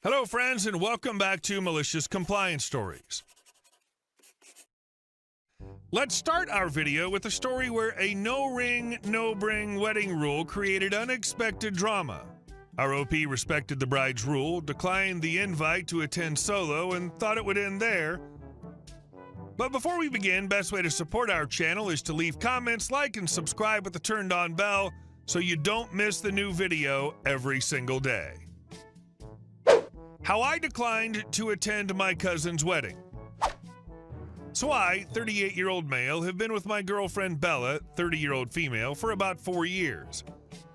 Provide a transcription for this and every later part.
Hello, friends, and welcome back to Malicious Compliance Stories. Let's start our video with a story where a no-ring, no-bring wedding rule created unexpected drama. Our OP respected the bride's rule, declined the invite to attend solo, and thought it would end there. But before we begin, best way to support our channel is to leave comments, like, and subscribe with the turned-on bell so you don't miss the new video every single day. How I declined to attend my cousin's wedding. So I, 38-year-old male, have been with my girlfriend Bella, 30-year-old female, for about 4 years.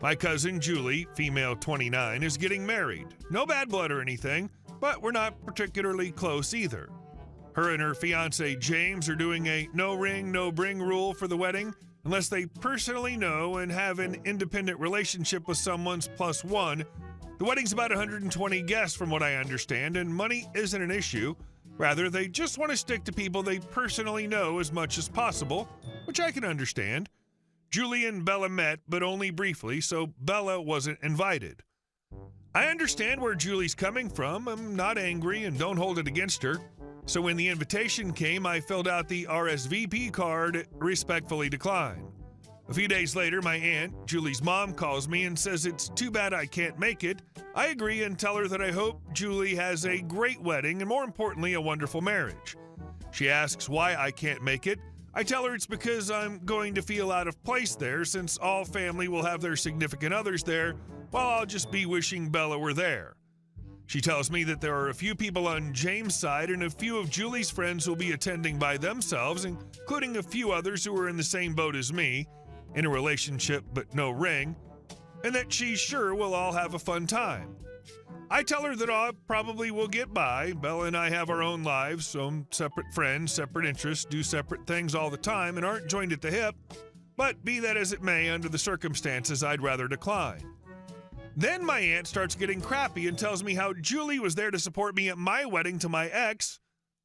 My cousin Julie, female 29, is getting married. No bad blood or anything, but we're not particularly close either. Her and her fiancé James are doing a no-ring, no-bring rule for the wedding unless they personally know and have an independent relationship with someone's plus one. The wedding's about 120 guests from what I understand, and money isn't an issue. Rather, they just want to stick to people they personally know as much as possible, which I can understand. Julie and Bella met, but only briefly, so Bella wasn't invited. I understand where Julie's coming from. I'm not angry and don't hold it against her. So when the invitation came, I filled out the RSVP card, respectfully declined. A few days later, my aunt, Julie's mom, calls me and says it's too bad I can't make it. I agree and tell her that I hope Julie has a great wedding and, more importantly, a wonderful marriage. She asks why I can't make it. I tell her it's because I'm going to feel out of place there, since all family will have their significant others there, while I'll just be wishing Bella were there. She tells me that there are a few people on James' side and a few of Julie's friends will be attending by themselves, including a few others who are in the same boat as me, in a relationship but no ring, and that she's sure we'll all have a fun time. I tell her that I probably will get by. Bella and I have our own lives, so separate friends, separate interests, do separate things all the time, and aren't joined at the hip. But be that as it may, under the circumstances, I'd rather decline. Then my aunt starts getting crappy and tells me how Julie was there to support me at my wedding to my ex.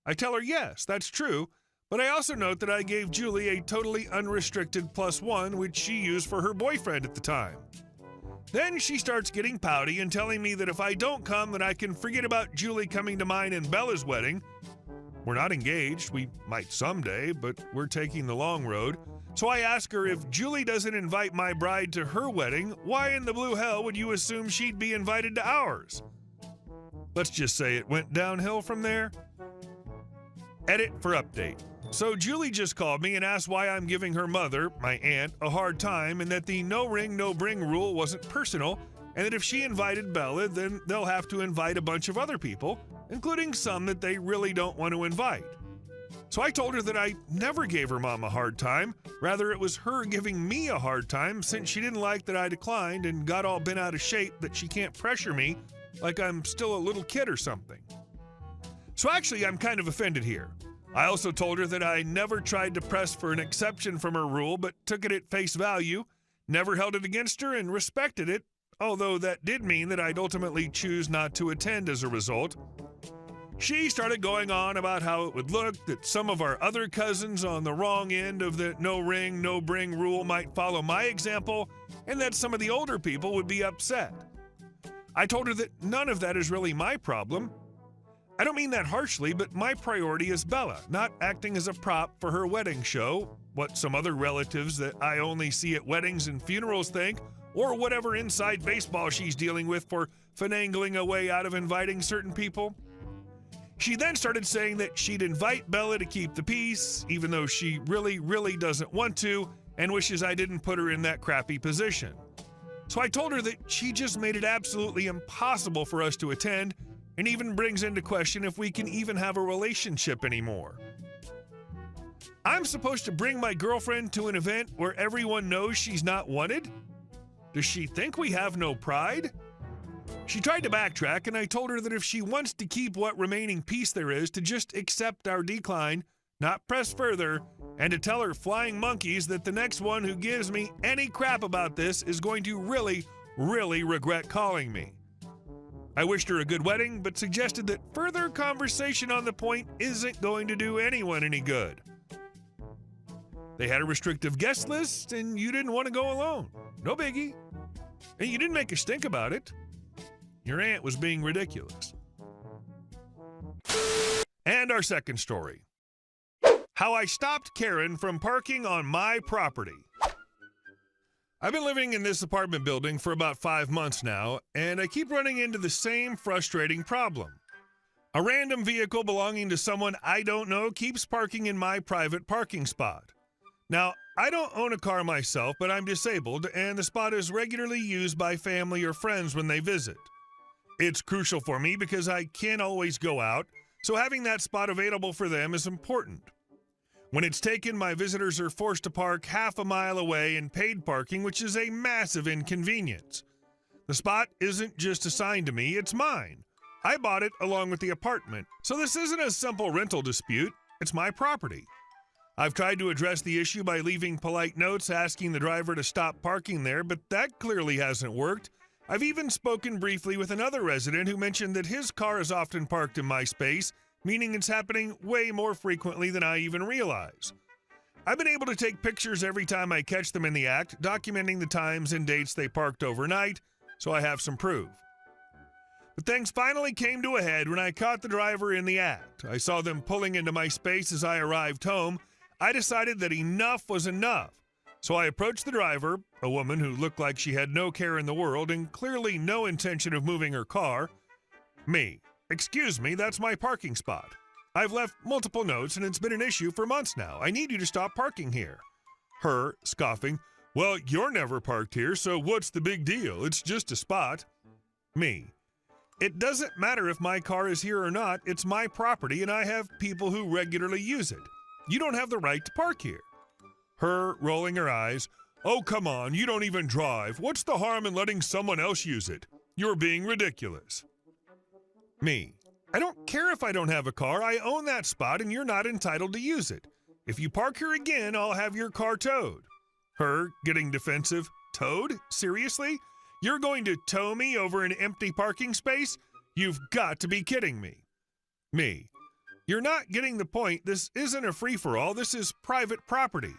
I tell her yes, that's true, but I also note that I gave Julie a totally unrestricted plus one, which she used for her boyfriend at the time. Then she starts getting pouty and telling me that if I don't come, then I can forget about Julie coming to mine and Bella's wedding. We're not engaged. We might someday, but we're taking the long road. So I ask her, if Julie doesn't invite my bride to her wedding, why in the blue hell would you assume she'd be invited to ours? Let's just say it went downhill from there. Edit for update. So Julie just called me and asked why I'm giving her mother, my aunt, a hard time, and that the no-ring, no-bring rule wasn't personal, and that if she invited Bella, then they'll have to invite a bunch of other people, including some that they really don't want to invite. So I told her that I never gave her mom a hard time. Rather, it was her giving me a hard time since she didn't like that I declined and got all bent out of shape that she can't pressure me like I'm still a little kid or something. So actually, I'm kind of offended here. I also told her that I never tried to press for an exception from her rule, but took it at face value, never held it against her, and respected it, although that did mean that I'd ultimately choose not to attend as a result. She started going on about how it would look that some of our other cousins on the wrong end of the no-ring, no-bring rule might follow my example, and that some of the older people would be upset. I told her that none of that is really my problem. I don't mean that harshly, but my priority is Bella, not acting as a prop for her wedding show, what some other relatives that I only see at weddings and funerals think, or whatever inside baseball she's dealing with for finagling a way out of inviting certain people. She then started saying that she'd invite Bella to keep the peace, even though she really doesn't want to, and wishes I didn't put her in that crappy position. So I told her that she just made it absolutely impossible for us to attend, and even brings into question if we can even have a relationship anymore. I'm supposed to bring my girlfriend to an event where everyone knows she's not wanted? Does she think we have no pride? She tried to backtrack, and I told her that if she wants to keep what remaining peace there is, to just accept our decline, not press further, and to tell her flying monkeys that the next one who gives me any crap about this is going to really regret calling me. I wished her a good wedding, but suggested that further conversation on the point isn't going to do anyone any good. They had a restrictive guest list, and you didn't want to go alone. No biggie. And you didn't make a stink about it. Your aunt was being ridiculous. And our second story. How I stopped Karen from parking on my property. I've been living in this apartment building for about 5 months now, and I keep running into the same frustrating problem. A random vehicle belonging to someone I don't know keeps parking in my private parking spot. Now, I don't own a car myself, but I'm disabled, and the spot is regularly used by family or friends when they visit. It's crucial for me because I can't always go out, so having that spot available for them is important. When it's taken, my visitors are forced to park half a mile away in paid parking, which is a massive inconvenience. The spot isn't just assigned to me, it's mine. I bought it along with the apartment, so this isn't a simple rental dispute, it's my property. I've tried to address the issue by leaving polite notes asking the driver to stop parking there, but that clearly hasn't worked. I've even spoken briefly with another resident who mentioned that his car is often parked in my space, meaning it's happening way more frequently than I even realize. I've been able to take pictures every time I catch them in the act, documenting the times and dates they parked overnight, so I have some proof. But things finally came to a head when I caught the driver in the act. I saw them pulling into my space as I arrived home. I decided that enough was enough. So I approached the driver, a woman who looked like she had no care in the world and clearly no intention of moving her car. Me. Excuse me, that's my parking spot. I've left multiple notes and it's been an issue for months now. I need you to stop parking here. Her, scoffing, well, you're never parked here, so what's the big deal? It's just a spot. Me. It doesn't matter if my car is here or not, it's my property and I have people who regularly use it. You don't have the right to park here. Her, rolling her eyes, oh come on, you don't even drive. What's the harm in letting someone else use it? You're being ridiculous. Me, I don't care if I don't have a car, I own that spot and you're not entitled to use it. If you park here again, I'll have your car towed. Her, getting defensive, towed? Seriously? You're going to tow me over an empty parking space? You've got to be kidding me. Me, you're not getting the point. This isn't a free-for-all. This is private property.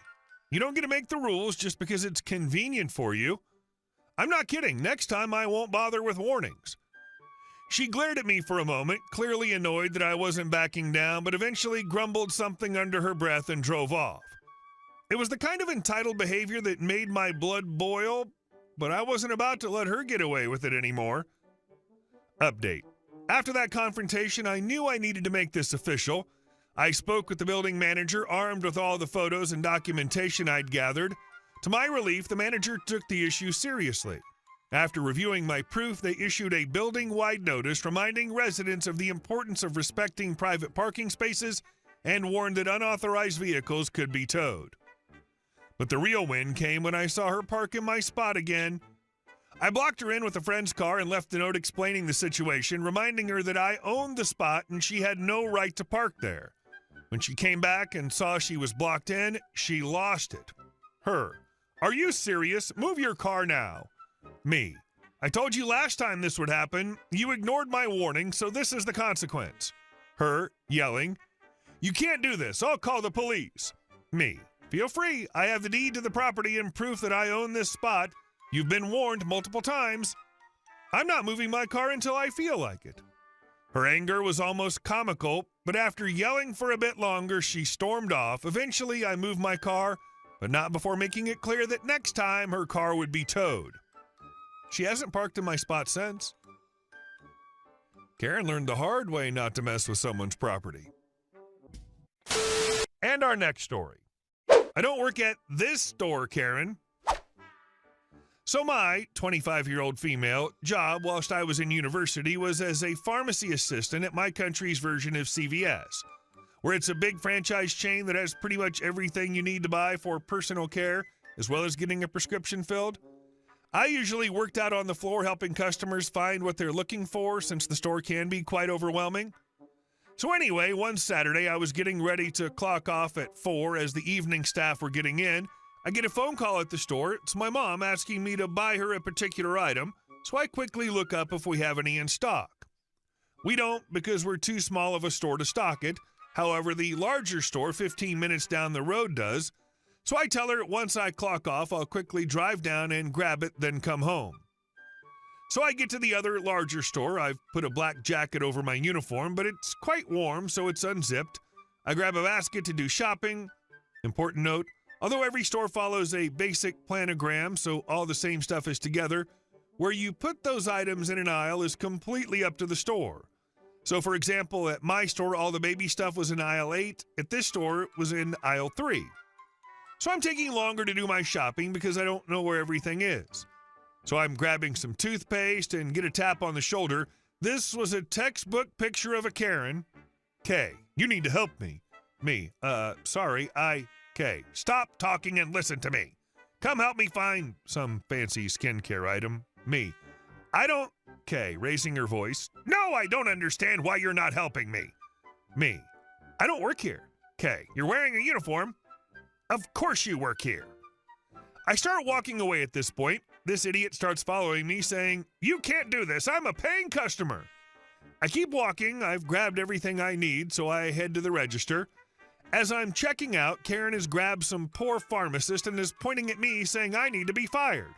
You don't get to make the rules just because it's convenient for you. I'm not kidding. Next time I won't bother with warnings. She glared at me for a moment, clearly annoyed that I wasn't backing down, but eventually grumbled something under her breath and drove off. It was the kind of entitled behavior that made my blood boil, but I wasn't about to let her get away with it anymore. Update. After that confrontation, I knew I needed to make this official. I spoke with the building manager, armed with all the photos and documentation I'd gathered. To my relief, the manager took the issue seriously. After reviewing my proof, they issued a building-wide notice reminding residents of the importance of respecting private parking spaces and warned that unauthorized vehicles could be towed. But the real win came when I saw her park in my spot again. I blocked her in with a friend's car and left a note explaining the situation, reminding her that I owned the spot and she had no right to park there. When she came back and saw she was blocked in, she lost it. Her, are you serious? Move your car now. Me, I told you last time this would happen. You ignored my warning, so this is the consequence. Her, yelling, you can't do this. I'll call the police. Me, feel free. I have the deed to the property and proof that I own this spot. You've been warned multiple times. I'm not moving my car until I feel like it. Her anger was almost comical, but after yelling for a bit longer, she stormed off. Eventually, I moved my car, but not before making it clear that next time her car would be towed. She hasn't parked in my spot since. Karen learned the hard way not to mess with someone's property. And our next story. I don't work at this store, Karen. So my 25-year-old female job whilst I was in university was as a pharmacy assistant at my country's version of CVS, where it's a big franchise chain that has pretty much everything you need to buy for personal care, as well as getting a prescription filled. I usually worked out on the floor helping customers find what they're looking for, since the store can be quite overwhelming. So anyway, one Saturday I was getting ready to clock off at 4 as the evening staff were getting in. I get a phone call at the store. It's my mom asking me to buy her a particular item, so I quickly look up if we have any in stock. We don't, because we're too small of a store to stock it. However, the larger store 15 minutes down the road does, so I tell her once I clock off, I'll quickly drive down and grab it, then come home. So I get to the other larger store. I've put a black jacket over my uniform, but it's quite warm, so it's unzipped. I grab a basket to do shopping. Important note, although every store follows a basic planogram, so all the same stuff is together, where you put those items in an aisle is completely up to the store. So for example, at my store, all the baby stuff was in aisle 8. At this store, it was in aisle 3. So I'm taking longer to do my shopping because I don't know where everything is. So I'm grabbing some toothpaste and get a tap on the shoulder. This was a textbook picture of a Karen. K, you need to help me. Me, sorry, K, stop talking and listen to me. Come help me find some fancy skincare item. Me, I don't, K, raising her voice. No, I don't understand why you're not helping me. Me, I don't work here. K, you're wearing a uniform. Of course you work here. I start walking away at this point. This idiot starts following me saying, you can't do this, I'm a paying customer. I keep walking, I've grabbed everything I need, so I head to the register. As I'm checking out, Karen has grabbed some poor pharmacist and is pointing at me saying I need to be fired.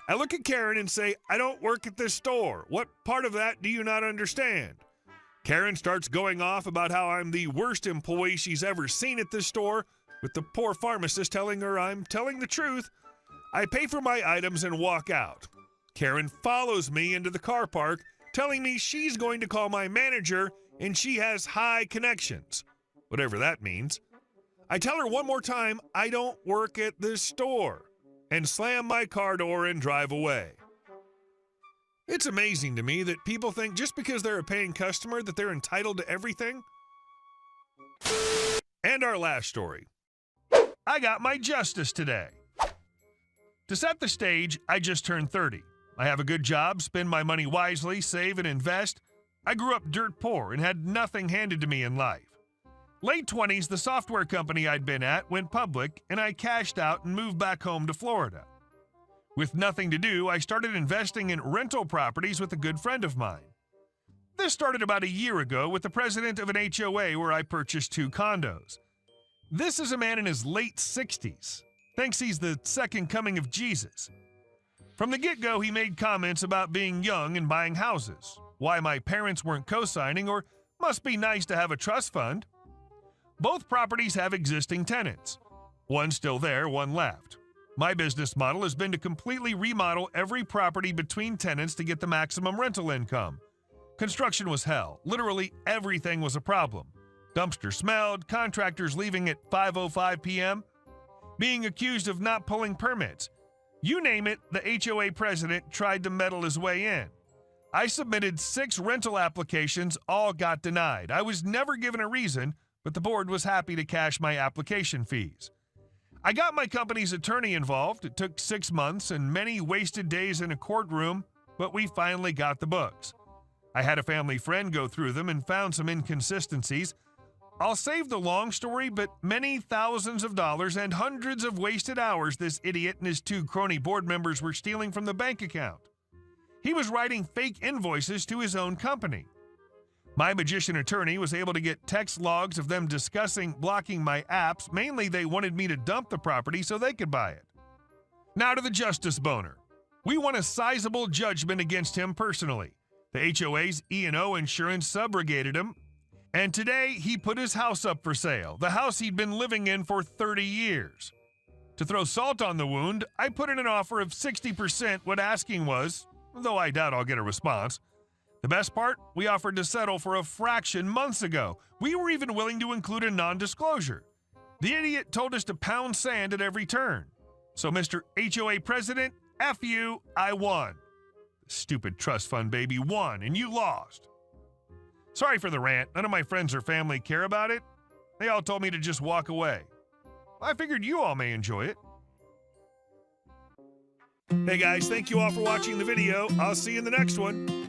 I look at Karen and say, I don't work at this store. What part of that do you not understand? Karen starts going off about how I'm the worst employee she's ever seen at this store, with the poor pharmacist telling her I'm telling the truth. I pay for my items and walk out. Karen follows me into the car park, telling me she's going to call my manager and she has high connections, whatever that means. I tell her one more time I don't work at this store and slam my car door and drive away. It's amazing to me that people think just because they're a paying customer that they're entitled to everything. And our last story. I got my justice today. To set the stage, I just turned 30. I have a good job, spend my money wisely, save and invest. I grew up dirt poor and had nothing handed to me in life. Late 20s, the software company I'd been at went public and I cashed out and moved back home to Florida. With nothing to do, I started investing in rental properties with a good friend of mine. This started about a year ago with the president of an HOA where I purchased 2 condos. This is a man in his late 60s. Thinks he's the second coming of Jesus. From the get-go, he made comments about being young and buying houses, why my parents weren't co-signing, or must be nice to have a trust fund. Both properties have existing tenants. One still there, one left. My business model has been to completely remodel every property between tenants to get the maximum rental income. Construction was hell. Literally everything was a problem. Dumpster smelled, contractors leaving at 5:05 p.m., being accused of not pulling permits. You name it, the HOA president tried to meddle his way in. I submitted 6 rental applications, all got denied. I was never given a reason, but the board was happy to cash my application fees. I got my company's attorney involved. It took 6 months and many wasted days in a courtroom, but we finally got the books. I had a family friend go through them and found some inconsistencies. I'll save the long story, but many thousands of dollars and hundreds of wasted hours this idiot and his 2 crony board members were stealing from the bank account. He was writing fake invoices to his own company. My magician attorney was able to get text logs of them discussing blocking my apps. Mainly, they wanted me to dump the property so they could buy it. Now to the justice boner. We won a sizable judgment against him personally. The HOA's E&O insurance subrogated him, and today he put his house up for sale, the house he'd been living in for 30 years. To throw salt on the wound, I put in an offer of 60% what asking was, though I doubt I'll get a response. The best part, we offered to settle for a fraction months ago. We were even willing to include a non-disclosure. The idiot told us to pound sand at every turn. So Mr. HOA President, F you, I won. The stupid trust fund baby won, and you lost. Sorry for the rant. None of my friends or family care about it. They all told me to just walk away. I figured you all may enjoy it. Hey guys, thank you all for watching the video. I'll see you in the next one.